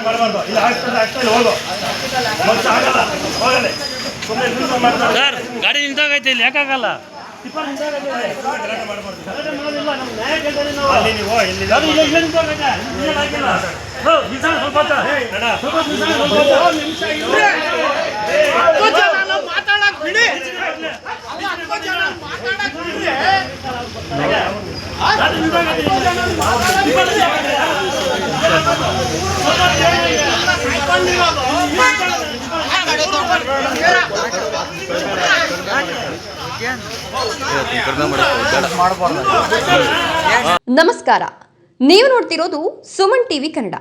ಮಾಡಬಾರ್ದು. ಇಲ್ಲ ಆಗ್ತದೆ ಹೋಗೋ ಆಗಲ್ಲ ಹೋಗಲ್ಲ. ಸರ್ ಗಾಡಿ ನಿಂತಾಗೈತೆ ಇಲ್ಲಿ ಯಾಕಾಗಲ್ಲ? ನಮಸ್ಕಾರ, ನೀವು ನೋಡ್ತಿರೋದು ಸುಮನ್ ಟಿವಿ ಕನ್ನಡ.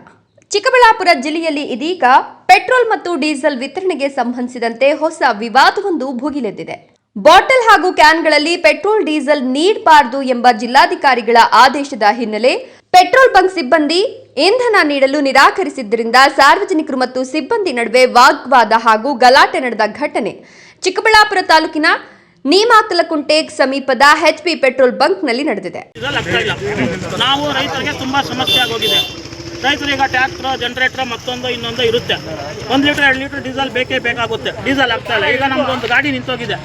ಚಿಕ್ಕಬಳ್ಳಾಪುರ ಜಿಲ್ಲೆಯಲ್ಲಿ ಇದೀಗ ಪೆಟ್ರೋಲ್ ಮತ್ತು ಡೀಸೆಲ್ ವಿತರಣೆಗೆ ಸಂಬಂಧಿಸಿದಂತೆ ಹೊಸ ವಿವಾದವೊಂದು ಭುಗಿಲೆದ್ದಿದೆ. ಬಾಟಲ್ ಹಾಗೂ ಕ್ಯಾನ್ಗಳಲ್ಲಿ ಪೆಟ್ರೋಲ್ ಡೀಸೆಲ್ ನೀಡಬಾರದು ಎಂಬ ಜಿಲ್ಲಾಧಿಕಾರಿಗಳ ಆದೇಶದ ಹಿನ್ನೆಲೆ ಪೆಟ್ರೋಲ್ ಬಂಕ್ ಸಿಬ್ಬಂದಿ ಇಂಧನ ನೀಡಲು ನಿರಾಕರಿಸಿದ್ದರಿಂದ ಸಾರ್ವಜನಿಕರು ಮತ್ತು ಸಿಬ್ಬಂದಿ ನಡುವೆ ವಾಗ್ವಾದ ಹಾಗೂ ಗಲಾಟೆ ನಡೆದ ಘಟನೆ ಚಿಕ್ಕಬಳ್ಳಾಪುರ ತಾಲೂಕಿನ ನೀಮಾಕಲಕುಂಟೆ ಸಮೀಪದ HP ಪೆಟ್ರೋಲ್ ಬಂಕ್ನಲ್ಲಿ ನಡೆದಿದೆ. ನಾವು ರೈತರಿಗೆ ತುಂಬಾ ಸಮಸ್ಯೆ ಆಗೋಗಿದೆ. ರೈತರಿಗೆ ಟ್ರ್ಯಾಕ್ಟರ್, ಜನರೇಟರ್, ಮತ್ತೊಂದು ಇನ್ನೊಂದು ಇರುತ್ತೆ. 1 ಲೀಟರ್ 2 ಲೀಟರ್ ಡೀಸೆಲ್ ಬೇಕೇ ಬೇಕಾಗುತ್ತೆ. ಡೀಸೆಲ್ ಆಗ್ತಾ ಇಲ್ಲ. ಈಗ ನಮ್ದೊಂದು ಗಾಡಿ ನಿಂತೋಗಿದೆ.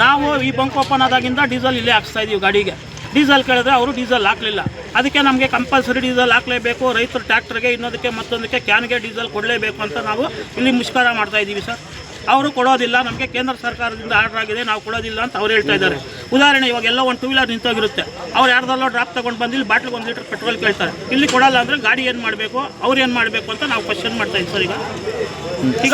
ನಾವು ಈ ಬಂಕ್ ಓಪನ್ ಆದಾಗಿಂದ ಡೀಸೆಲ್ ಇಲ್ಲೇ ಹಾಕ್ಸ್ತಾ ಇದೀವಿ. ಗಾಡಿಗೆ ಡೀಸೆಲ್ ಕೇಳಿದ್ರೆ ಅವರು ಡೀಸೆಲ್ ಹಾಕಲಿಲ್ಲ. ಅದಕ್ಕೆ ನಮಗೆ ಕಂಪಲ್ಸರಿ ಡೀಸೆಲ್ ಹಾಕಲೇಬೇಕು. ರೈತರು ಟ್ರ್ಯಾಕ್ಟರ್ಗೆ ಇನ್ನೊಂದಕ್ಕೆ ಮತ್ತೊಂದಕ್ಕೆ ಕ್ಯಾನ್ಗೆ ಡೀಸೆಲ್ ಕೊಡಲೇಬೇಕು ಅಂತ ನಾವು ಇಲ್ಲಿ ಮುಷ್ಕರ ಮಾಡ್ತಾ ಇದ್ದೀವಿ ಸರ್. ಅವರು ಕೊಡೋದಿಲ್ಲ. ನಮಗೆ ಕೇಂದ್ರ ಸರ್ಕಾರದಿಂದ ಆರ್ಡರ್ ಆಗಿದೆ, ನಾವು ಕೊಡೋದಿಲ್ಲ ಅಂತ ಅವ್ರು ಹೇಳ್ತಾ ಇದ್ದಾರೆ. ಉದಾಹರಣೆ, ಇವಾಗೆಲ್ಲ ಒಂದು 2 ವೀಲರ್ ನಿಂತೋಗಿರುತ್ತೆ. ಅವ್ರು ಯಾರ್ದಲ್ಲೋ ಡ್ರಾಪ್ ತೊಗೊಂಡು ಬಂದು ಇಲ್ಲಿ ಬಾಟ್ಲಿಗೆ 1 ಲೀಟರ್ ಪೆಟ್ರೋಲ್ ಕೇಳ್ತಾರೆ. ಇಲ್ಲಿ ಕೊಡಲ್ಲ ಅಂದರೆ ಗಾಡಿ ಏನು ಮಾಡಬೇಕು, ಅವ್ರು ಏನು ಮಾಡಬೇಕು ಅಂತ ನಾವು ಕ್ವಶನ್ ಮಾಡ್ತಾ ಇದ್ದೀವಿ ಸರ್. ಈಗ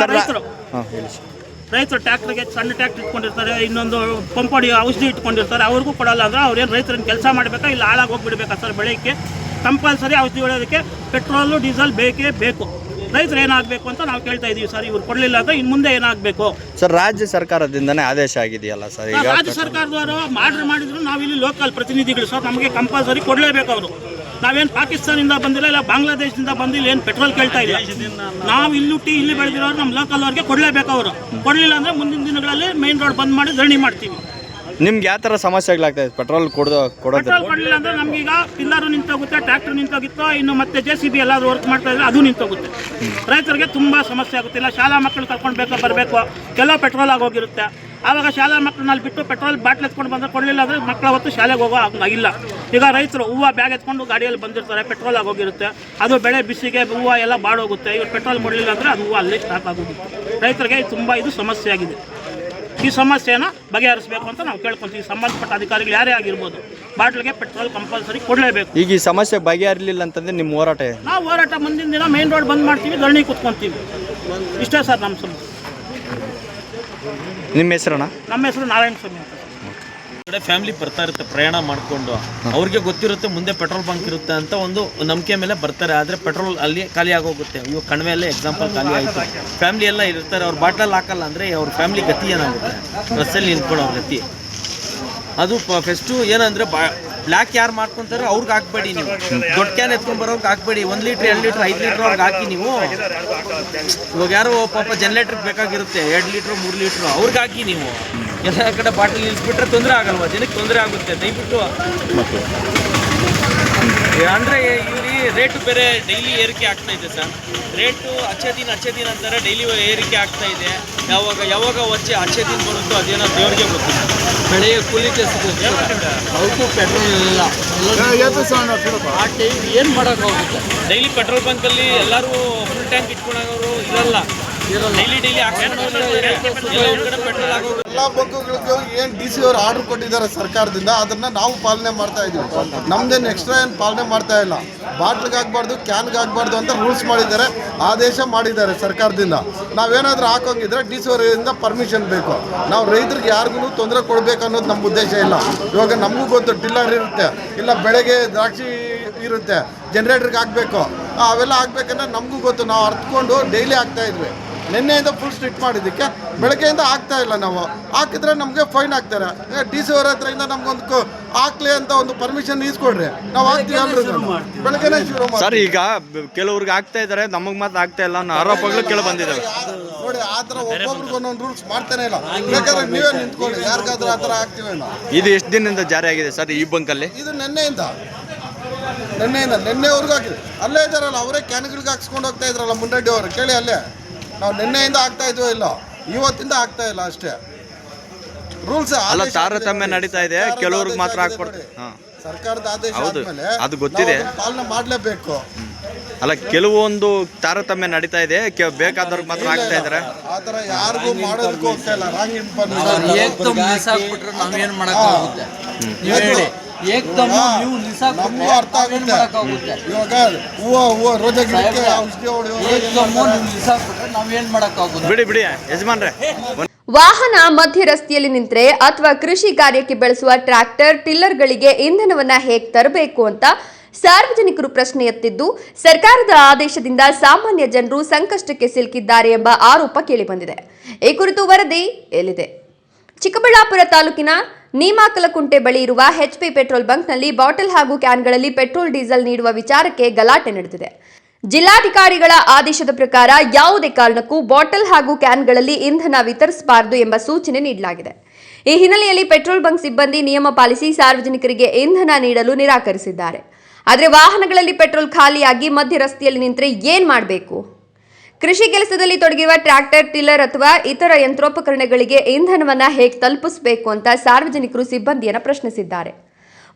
ರೈತರು ಟ್ರ್ಯಾಕ್ಟರ್ಗೆ ಸಣ್ಣ ಟ್ರ್ಯಾಕ್ಟರ್ ಇಟ್ಕೊಂಡಿರ್ತಾರೆ, ಇನ್ನೊಂದು ಪಂಪಡಿ ಔಷಧಿ ಇಟ್ಕೊಂಡಿರ್ತಾರೆ. ಅವ್ರಿಗೂ ಕೊಡಲ್ಲ ಅಂದರೆ ಅವ್ರೇನು ರೈತರನ್ನ ಕೆಲಸ ಮಾಡಬೇಕಾ ಇಲ್ಲ ಹಾಳಾಗಿ ಹೋಗ್ಬಿಡ್ಬೇಕಾ ಸರ್? ಬೆಳಗ್ಗೆ ಕಂಪಲ್ಸರಿ ಔಷಧಿ ಹೊಡೆಯೋದಕ್ಕೆ ಪೆಟ್ರೋಲು ಡೀಸೆಲ್ ಬೇಕೇ ಬೇಕು. ರೈತರು ಏನಾಗಬೇಕು ಅಂತ ನಾವು ಕೇಳ್ತಾ ಇದೀವಿ ಸರ್. ಇವ್ರು ಕೊಡಲಿಲ್ಲ ಅಂದರೆ ಇನ್ನು ಮುಂದೆ ಏನಾಗಬೇಕು ಸರ್? ರಾಜ್ಯ ಸರ್ಕಾರದಿಂದನೇ ಆದೇಶ ಆಗಿದೆಯಲ್ಲ ಸರ್. ಈಗ ರಾಜ್ಯ ಸರ್ಕಾರದವರು ಆರ್ಡರ್ ಮಾಡಿದ್ರು, ನಾವಿಲ್ಲಿ ಲೋಕಲ್ ಪ್ರತಿನಿಧಿಗಳು ಸರ್, ನಮಗೆ ಕಂಪಲ್ಸರಿ ಕೊಡಲೇಬೇಕು. ಅವರು ನಾವೇನು ಪಾಕಿಸ್ತಾನದಿಂದ ಬಂದಿಲ್ಲ, ಇಲ್ಲ ಬಾಂಗ್ಲಾದೇಶದಿಂದ ಬಂದಿಲ್ಲ, ಏನು ಪೆಟ್ರೋಲ್ ಕೇಳ್ತಾ ಇಲ್ಲ. ನಾವು ಇಲ್ಲಿ ಹುಟ್ಟಿ ಇಲ್ಲಿ ಬೆಳೆದಿರೋರು ನಮ್ಮ ಲೋಕಲ್ ಅವ್ರಿಗೆ ಕೊಡಲೇಬೇಕು. ಅವರು ಕೊಡಲಿಲ್ಲ ಅಂದರೆ ಮುಂದಿನ ದಿನಗಳಲ್ಲಿ ಮೇನ್ ರೋಡ್ ಬಂದ್ ಮಾಡಿ ಧರಣಿ ಮಾಡ್ತೀವಿ. ನಿಮ್ಗೆ ಯಾವ ಥರ ಸಮಸ್ಯೆಗಳಾಗ್ತದೆ ಪೆಟ್ರೋಲ್ ಕೊಡೋದು? ಪೆಟ್ರೋಲ್ ಕೊಡಲಿಲ್ಲ ಅಂದರೆ ನಮಗೀಗ ಪಿಲ್ಲರು ನಿಂತೋಗುತ್ತೆ, ಟ್ರ್ಯಾಕ್ಟರ್ ನಿಂತೋಗಿತ್ತು, ಇನ್ನು ಮತ್ತೆ JCB ಎಲ್ಲಾದರೂ ವರ್ಕ್ ಮಾಡ್ತಾ ಇದ್ರೆ ಅದು ನಿಂತೋಗುತ್ತೆ. ರೈತರಿಗೆ ತುಂಬ ಸಮಸ್ಯೆ ಆಗುತ್ತಿಲ್ಲ. ಶಾಲಾ ಮಕ್ಕಳು ಕರ್ಕೊಂಡು ಬರಬೇಕು, ಕೆಲವು ಪೆಟ್ರೋಲ್ ಆಗೋಗಿರುತ್ತೆ. ಆವಾಗ ಶಾಲಾ ಮಕ್ಕಳನ್ನಲ್ಲಿ ಬಿಟ್ಟು ಪೆಟ್ರೋಲ್ ಬಾಟ್ಲ್ ಎತ್ಕೊಂಡು ಬಂದರೆ ಕೊಡಲಿಲ್ಲ ಅಂದರೆ ಮಕ್ಕಳ ಹೊತ್ತು ಶಾಲೆಗೆ ಹೋಗೋ ಆಗಿಲ್ಲ. ಈಗ ರೈತರು ಹೂವು ಬ್ಯಾಗ್ ಎತ್ಕೊಂಡು ಗಾಡಿಯಲ್ಲಿ ಬಂದಿರ್ತಾರೆ, ಪೆಟ್ರೋಲ್ ಆಗೋಗಿರುತ್ತೆ. ಅದು ಬೆಳೆ ಬಿಸಿಗೆ ಹೂವು ಎಲ್ಲ ಬಾಡೋಗುತ್ತೆ. ಇವ್ರು ಪೆಟ್ರೋಲ್ ಕೊಡಲಿಲ್ಲ ಅಂದರೆ ಅದು ಹೂವು ಅಲ್ಲೇ ಸ್ಟಾಕ್ ಆಗೋಗುತ್ತೆ. ರೈತರಿಗೆ ತುಂಬ ಇದು ಸಮಸ್ಯೆ ಆಗಿದೆ. ಈ ಸಮಸ್ಯೆನ ಬಗೆಹರಿಸಬೇಕು ಅಂತ ನಾವು ಕೇಳ್ಕೊತೀವಿ. ಸಂಬಂಧಪಟ್ಟ ಅಧಿಕಾರಿಗಳು ಯಾರೇ ಆಗಿರ್ಬೋದು, ಬಾಟ್ಲಿಗೆ ಪೆಟ್ರೋಲ್ ಕಂಪಲ್ಸರಿ ಕೊಡಲೇಬೇಕು. ಈಗ ಈ ಸಮಸ್ಯೆ ಬಗೆಹರಿಲಿಲ್ಲ ಅಂತಂದ್ರೆ ನಿಮ್ಮ ಹೋರಾಟ? ನಾವು ಹೋರಾಟ ಮುಂದಿನ ದಿನ ಮೇನ್ ರೋಡ್ ಬಂದ್ ಮಾಡ್ತೀವಿ, ಧರಣಿ ಕೂತ್ಕೊಂತೀವಿ. ಇಷ್ಟೇ ಸರ್ ನಮ್ಮ ಸಮಸ್ಯೆ. ನಿಮ್ಮ ಹೆಸರಣ್ಣ? ನಮ್ಮ ಹೆಸರು ನಾರಾಯಣ ಸ್ವಾಮಿ ಅಂತ. ಕಡೆ ಫ್ಯಾಮಿಲಿ ಬರ್ತಾ ಇರುತ್ತೆ ಪ್ರಯಾಣ ಮಾಡಿಕೊಂಡು, ಅವ್ರಿಗೆ ಗೊತ್ತಿರುತ್ತೆ ಮುಂದೆ ಪೆಟ್ರೋಲ್ ಬಂಕ್ ಇರುತ್ತೆ ಅಂತ ಒಂದು ನಂಬಿಕೆ ಮೇಲೆ ಬರ್ತಾರೆ. ಆದರೆ ಪೆಟ್ರೋಲ್ ಅಲ್ಲಿ ಖಾಲಿ ಆಗೋಗುತ್ತೆ. ಇವಾಗ ಕಣಿವೆಯಲ್ಲೇ ಎಕ್ಸಾಂಪಲ್ ಖಾಲಿ ಆಯಿತು. ಫ್ಯಾಮಿಲಿ ಎಲ್ಲ ಇರ್ತಾರೆ, ಅವ್ರು ಬಾಟ್ಲಲ್ಲಿ ಹಾಕಲ್ಲ ಅಂದರೆ ಅವ್ರ ಫ್ಯಾಮಿಲಿ ಗತಿ ಏನಾಗುತ್ತೆ? ಬಸ್ಸಲ್ಲಿ ನಿಂತ್ಕೊಳ್ಳೋ ಅವ್ರ ಗತಿ ಅದು. ಫಸ್ಟು ಏನಂದರೆ ಬ್ಲ್ಯಾಕ್ ಯಾರು ಮಾಡ್ಕೊತಾರೆ ಅವ್ರಿಗೆ ಹಾಕ್ಬೇಡಿ. ನೀವು ದೊಡ್ಡ ಕ್ಯಾನ್ ಎತ್ಕೊಂಡ್ಬರೋರ್ಗೆ ಹಾಕ್ಬೇಡಿ. 1 ಲೀಟ್ರ್ 2 ಲೀಟ್ರ್ 5 ಲೀಟ್ರ್ ಅವ್ರಿಗೆ ಹಾಕಿ. ನೀವು ಇವಾಗ ಯಾರೋ ಪಾಪ ಜನರೇಟ್ರಿಗೆ ಬೇಕಾಗಿರುತ್ತೆ 2 ಲೀಟ್ರ್ 3 ಲೀಟ್ರು, ಅವ್ರಿಗೆ ಹಾಕಿ. ನೀವು ಎಲ್ಲ ಕಡೆ ಬಾಟಲ್ ನಿಲ್ಲಿಸ್ಬಿಟ್ರೆ ತೊಂದರೆ ಆಗಲ್ವಾ? ಜನಕ್ಕೆ ತೊಂದರೆ ಆಗುತ್ತೆ. ದಯವಿಟ್ಟು ಅಂದರೆ ಇಲ್ಲಿ ರೇಟು ಬೇರೆ ಡೈಲಿ ಏರಿಕೆ ಆಗ್ತಾ ಇದೆ ಸರ್. ರೇಟು ಅಚ್ಚೆ ದಿನ ಅಂತಾರೆ, ಡೈಲಿ ಏರಿಕೆ ಆಗ್ತಾ ಇದೆ. ಯಾವಾಗ ಅಚ್ಚೆ ದಿನ ಬರುತ್ತೋ ಅದೇನೋ ದೇವರಿಗೆ ಗೊತ್ತಿಲ್ಲ. ಬೆಳೆಯ ಕೂಲಿ ಕೆಲಸಕ್ಕೆ ಅವಕ್ಕೂ ಪೆಟ್ರೋಲ್ ಇಲ್ಲ. ಆ ಟೈಮ್ ಏನು ಮಾಡೋಕ್ಕಾಗುತ್ತೆ? ಡೈಲಿ ಪೆಟ್ರೋಲ್ ಬಂಕಲ್ಲಿ ಎಲ್ಲರೂ ಫುಲ್ ಟ್ಯಾಂಕ್ ಇಟ್ಕೊಂಡವರು ಇರಲ್ಲ. ಡೈಲಿ ಪೆಟ್ರೋಲ್ ಆಗೋದು. ಎಲ್ಲ ಬಂಕುಗಳಿಗೂ ಏನು DC ಅವರು ಆರ್ಡರ್ ಕೊಟ್ಟಿದ್ದಾರೆ ಸರ್ಕಾರದಿಂದ, ಅದನ್ನು ನಾವು ಪಾಲನೆ ಮಾಡ್ತಾ ಇದ್ದೀವಿ. ನಮ್ದೇನು ಎಕ್ಸ್ಟ್ರಾ ಏನು ಪಾಲನೆ ಮಾಡ್ತಾ ಇಲ್ಲ. ಬಾಟ್ಲಿಗೆ ಹಾಕ್ಬಾರ್ದು, ಕ್ಯಾನ್ಗೆ ಹಾಕ್ಬಾರ್ದು ಅಂತ ರೂಲ್ಸ್ ಮಾಡಿದ್ದಾರೆ, ಆದೇಶ ಮಾಡಿದ್ದಾರೆ ಸರ್ಕಾರದಿಂದ. ನಾವೇನಾದರೂ ಹಾಕೋಂಗಿದ್ರೆ DC ಅವರಿಂದ ಪರ್ಮಿಷನ್ ಬೇಕು. ನಾವು ರೈತರಿಗೆ ಯಾರಿಗೂ ತೊಂದರೆ ಕೊಡಬೇಕು ಅನ್ನೋದು ನಮ್ಮ ಉದ್ದೇಶ ಇಲ್ಲ. ಇವಾಗ ನಮಗೂ ಗೊತ್ತು, ಟಿಲ್ಲರ್ ಇರುತ್ತೆ, ಇಲ್ಲ ಬೆಳಗ್ಗೆ ದ್ರಾಕ್ಷಿ ಇರುತ್ತೆ, ಜನರೇಟರ್ಗೆ ಹಾಕಬೇಕು, ಅವೆಲ್ಲ ಹಾಕ್ಬೇಕಂದ್ರೆ ನಮಗೂ ಗೊತ್ತು. ನಾವು ಅರ್ಥಕೊಂಡು ಡೈಲಿ ಹಾಕ್ತಾ ಇದ್ವಿ. ನಿನ್ನೆಯಿಂದ ಫುಲ್ ಸ್ಟ್ರಿಕ್ಟ್ ಮಾಡಿದ್ದಕ್ಕೆ ಬೆಳಗ್ಗೆಯಿಂದ ಆಗ್ತಾ ಇಲ್ಲ. ನಾವು ಹಾಕಿದ್ರೆ ನಮಗೆ ಫೈನ್ ಹಾಕ್ತಾರೆ. DC ಅವರ ಹತ್ರದಿಂದ ನಮ್ಗೊಂದು ಹಾಕ್ಲಿ ಅಂತ ಒಂದು ಪರ್ಮಿಷನ್ ಈಸ್ಕೊಡ್ರಿ, ನಾವು ಹಾಕ್ತೀವಿ ಅಂದ್ರೆ ಬೆಳಗ್ಗೆನೇ ಶುರು ಮಾಡಿ. ಸರ್, ಈಗ ಕೆಲವ್ರಿಗೆ ಆಗ್ತಾ ಇದ್ದಾರೆ, ನಮಗೆ ಮಾತ್ರ ಆಗ್ತಾ ಇಲ್ಲ ಅನ್ನೋ ಆರೋಪಗಳು ಕೇಳಿ ಬಂದಿದ್ದಾವೆ ನೋಡಿ. ಆ ಥರ ಒಬ್ಬೊಬ್ರಿಗೆ ಒಂದೊಂದು ರೂಲ್ಸ್ ಮಾಡ್ತಾನೆ ಇಲ್ಲ. ಬೇಕಾದ್ರೆ ನೀವೇ ನಿಂತ್ಕೊಳ್ಳಿ, ಯಾರಿಗಾದ್ರೂ ಆ ಥರ ಹಾಕ್ತೀವಿ. ಇದು ಎಷ್ಟು ದಿನದಿಂದ ಜಾರಿ ಆಗಿದೆ ಸರ್ ಈ ಬಂಕಲ್ಲಿ? ಇದು ನಿನ್ನೆಯಿಂದ ನಿನ್ನೆವರೆಗೂ ಹಾಕಿದ್ರು. ಅಲ್ಲೇ ಇದ್ದಾರಲ್ಲ, ಅವರೇ ಕ್ಯಾನ್ಗಳಿಗೆ ಹಾಕ್ಸ್ಕೊಂಡು ಹೋಗ್ತಾ ಇದ್ರಲ್ಲ ಮುಂಡಡ್ಡಿ ಅವರು, ಕೇಳಿ ಅಲ್ಲೇ. ನಾವು ನಿನ್ನೆಯಿಂದ ಆಗ್ತಾ ಇದ್ವೋ ಇಲ್ಲ, ಇವತ್ತಿಂದ ಆಗ್ತಾ ಇಲ್ಲ ಅಷ್ಟೇ. ರೂಲ್ಸ್ ಅಲ್ಲ, ತಾರತಮ್ಯ ನಡೀತಾ ಇದೆ, ಕೆಲವ್ರಿಗೆ ಮಾತ್ರ ಹಾಕ್ಕೊಡ್ತಾರೆ. ಸರ್ಕಾರದ ಆದೇಶ ಹೌದು, ಆದ್ಮೇಲೆ ಅದು ಗೊತ್ತಿದೆ, ಪಾಲನೆ ಮಾಡಲೇಬೇಕು. ಅಲ್ಲ ಕೆಲವೊಂದು ತಾರತಮ್ಯ ನಡೀತಾ ಇದೆ, ಬೇಕಾದವ್ರಿಗೆ ಮಾತ್ರ ಆಗ್ತಾ ಇದಾರೆ. ಆ ಥರ ಯಾರಿಗೂ ಮಾಡೋದಕ್ಕೂ ಹೋಗ್ತಾ ಇಲ್ಲ. ರಾಂಗ್ ಇನ್ಫಾರ್ಮೇಷನ್ ನಾವೇನ್ ಮಾಡಕ್ಕಾಗುತ್ತೆ? ನಮಗೂ ಅರ್ಥ ಆಗುತ್ತೆ. ಇವಾಗ ಹೂವು ರೋಜಾ ಗಿಡಕ್ಕೆ ಔಷಧಿ ನಾವೇನ್ ಮಾಡಕ್ಕಾಗುತ್ತೆ? ಬಿಡಿ ಯಜಮಾನ್ರೆ. ವಾಹನ ಮಧ್ಯ ರಸ್ತೆಯಲ್ಲಿ ನಿಂತರೆ ಅಥವಾ ಕೃಷಿ ಕಾರ್ಯಕ್ಕೆ ಬಳಸುವ ಟ್ರ್ಯಾಕ್ಟರ್ ಟಿಲ್ಲರ್ಗಳಿಗೆ ಇಂಧನವನ್ನ ಹೇಗೆ ತರಬೇಕು ಅಂತ ಸಾರ್ವಜನಿಕರು ಪ್ರಶ್ನೆ ಎತ್ತಿದ್ದು, ಸರ್ಕಾರದ ಆದೇಶದಿಂದ ಸಾಮಾನ್ಯ ಜನರು ಸಂಕಷ್ಟಕ್ಕೆ ಸಿಲುಕಿದ್ದಾರೆ ಎಂಬ ಆರೋಪ ಕೇಳಿಬಂದಿದೆ. ಈ ಕುರಿತು ವರದಿ ಎಲ್ಲಿದೆ? ಚಿಕ್ಕಬಳ್ಳಾಪುರ ತಾಲೂಕಿನ ನೀಮಾಕಲಕುಂಟೆ ಬಳಿ ಇರುವ HP ಪೆಟ್ರೋಲ್ ಬಂಕ್ನಲ್ಲಿ ಬಾಟಲ್ ಹಾಗೂ ಕ್ಯಾನ್ಗಳಲ್ಲಿ ಪೆಟ್ರೋಲ್ ಡೀಸೆಲ್ ನೀಡುವ ವಿಚಾರಕ್ಕೆ ಗಲಾಟೆ ನಡೆದಿದೆ. ಜಿಲ್ಲಾಧಿಕಾರಿಗಳ ಆದೇಶದ ಪ್ರಕಾರ ಯಾವುದೇ ಕಾರಣಕ್ಕೂ ಬಾಟಲ್ ಹಾಗೂ ಕ್ಯಾನ್ಗಳಲ್ಲಿ ಇಂಧನ ವಿತರಿಸಬಾರದು ಎಂಬ ಸೂಚನೆ ನೀಡಲಾಗಿದೆ. ಈ ಹಿನ್ನೆಲೆಯಲ್ಲಿ ಪೆಟ್ರೋಲ್ ಬಂಕ್ ಸಿಬ್ಬಂದಿ ನಿಯಮ ಪಾಲಿಸಿ ಸಾರ್ವಜನಿಕರಿಗೆ ಇಂಧನ ನೀಡಲು ನಿರಾಕರಿಸಿದ್ದಾರೆ. ಆದರೆ ವಾಹನಗಳಲ್ಲಿ ಪೆಟ್ರೋಲ್ ಖಾಲಿಯಾಗಿ ಮಧ್ಯ ರಸ್ತೆಯಲ್ಲಿ ನಿಂತರೆ ಏನ್ ಮಾಡಬೇಕು? ಕೃಷಿ ಕೆಲಸದಲ್ಲಿ ತೊಡಗಿರುವ ಟ್ರ್ಯಾಕ್ಟರ್, ಟಿಲ್ಲರ್ ಅಥವಾ ಇತರ ಯಂತ್ರೋಪಕರಣಗಳಿಗೆ ಇಂಧನವನ್ನ ಹೇಗೆ ತಲುಪಿಸಬೇಕು ಅಂತ ಸಾರ್ವಜನಿಕರು ಸಿಬ್ಬಂದಿಯನ್ನ ಪ್ರಶ್ನಿಸಿದ್ದಾರೆ.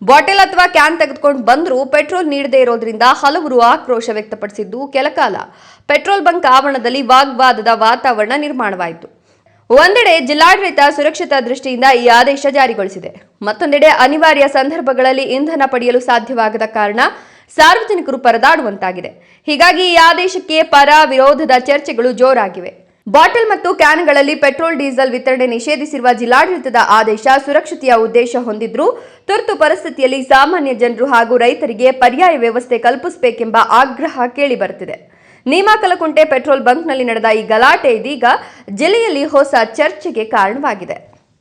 ಬಾಟಲ್ ಅಥವಾ ಕ್ಯಾನ್ ತೆಗೆದುಕೊಂಡು ಬಂದರೂ ಪೆಟ್ರೋಲ್ ನೀಡದೇ ಇರೋದ್ರಿಂದ ಹಲವರು ಆಕ್ರೋಶ ವ್ಯಕ್ತಪಡಿಸಿದ್ದು, ಕೆಲಕಾಲ ಪೆಟ್ರೋಲ್ ಬಂಕ್ ಆವರಣದಲ್ಲಿ ವಾಗ್ವಾದದ ವಾತಾವರಣ ನಿರ್ಮಾಣವಾಯಿತು. ಒಂದೆಡೆ ಜಿಲ್ಲಾಡಳಿತ ಸುರಕ್ಷತಾ ದೃಷ್ಟಿಯಿಂದ ಈ ಆದೇಶ ಜಾರಿಗೊಳಿಸಿದೆ, ಮತ್ತೊಂದೆಡೆ ಅನಿವಾರ್ಯ ಸಂದರ್ಭಗಳಲ್ಲಿ ಇಂಧನ ಪಡೆಯಲು ಸಾಧ್ಯವಾಗದ ಕಾರಣ ಸಾರ್ವಜನಿಕರು ಪರದಾಡುವಂತಾಗಿದೆ. ಹೀಗಾಗಿ ಈ ಆದೇಶಕ್ಕೆ ಪರ ವಿರೋಧದ ಚರ್ಚೆಗಳು ಜೋರಾಗಿವೆ. ಬಾಟಲ್ ಮತ್ತು ಕ್ಯಾನ್ಗಳಲ್ಲಿ ಪೆಟ್ರೋಲ್ ಡೀಸೆಲ್ ವಿತರಣೆ ನಿಷೇಧಿಸಿರುವ ಜಿಲ್ಲಾಡಳಿತದ ಆದೇಶ ಸುರಕ್ಷತೆಯ ಉದ್ದೇಶ ಹೊಂದಿದ್ರೂ ತುರ್ತು ಪರಿಸ್ಥಿತಿಯಲ್ಲಿ ಸಾಮಾನ್ಯ ಜನರು ಹಾಗೂ ರೈತರಿಗೆ ಪರ್ಯಾಯ ವ್ಯವಸ್ಥೆ ಕಲ್ಪಿಸಬೇಕೆಂಬ ಆಗ್ರಹ ಕೇಳಿಬರುತ್ತಿದೆ. ನೀಮಾಕಲಕುಂಟೆ ಪೆಟ್ರೋಲ್ ಬಂಕ್ನಲ್ಲಿ ನಡೆದ ಈ ಗಲಾಟೆ ಇದೀಗ ಜಿಲ್ಲೆಯಲ್ಲಿ ಹೊಸ ಚರ್ಚೆಗೆ ಕಾರಣವಾಗಿದೆ.